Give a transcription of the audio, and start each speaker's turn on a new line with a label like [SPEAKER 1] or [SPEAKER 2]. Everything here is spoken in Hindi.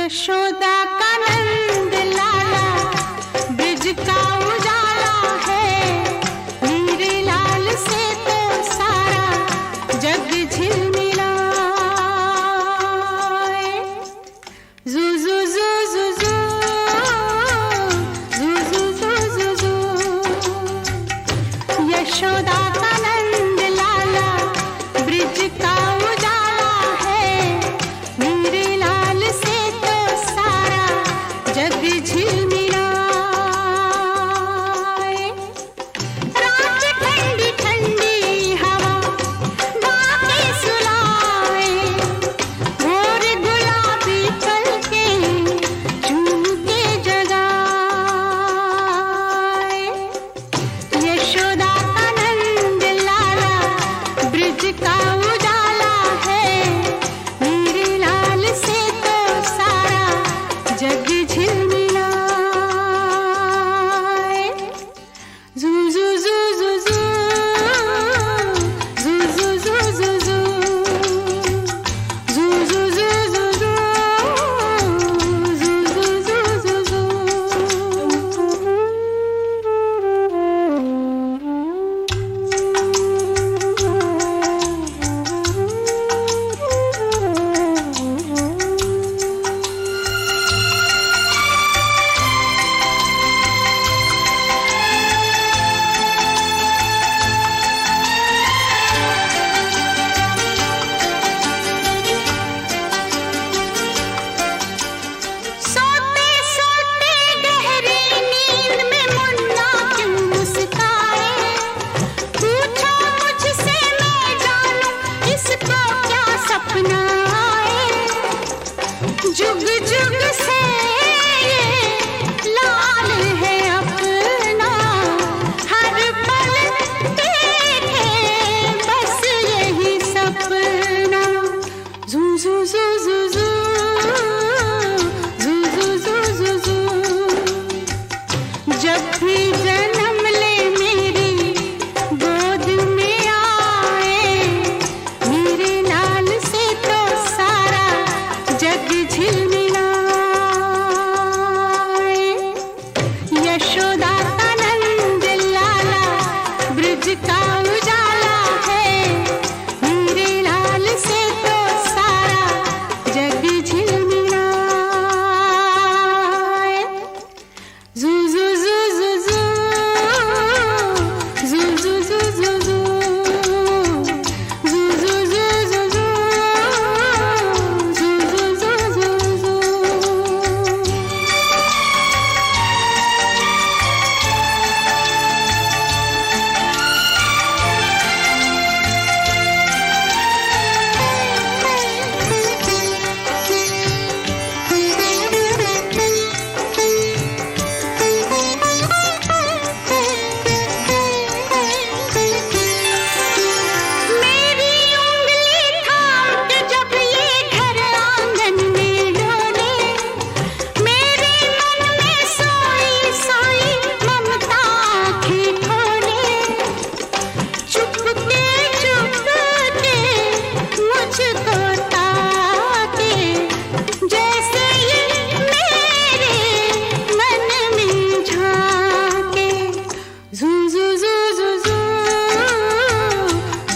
[SPEAKER 1] यशोदा का नंद लाला ब्रिज का उजाला है, मेरे लाल से तो सारा जग झिलमिलाए। जू जू जू जू जू जू जू जू जू जू। यशोदा का नंद लाला ब्रिज का उजाला है, मेरे लाल से तो सारा जग झिलमिलाए। रात ठंडी ठंडी हवा बातें सुनाए, भोर गुलाबी पलके झूम के जगाए। यशोदा का नंद लाला ब्रिज का उजाला है, मेरे लाल से तो सारा जग झिलमिलाए। जू जू जू जू जू जू जू जू जू जू जू जू जू जू जू जू जू जू सोते सोते गहरी नींद में मुन्ना क्यों मुस्काए, पूछो मुझसे मैं जानूं इसको क्या सपना आए। जुग जुग से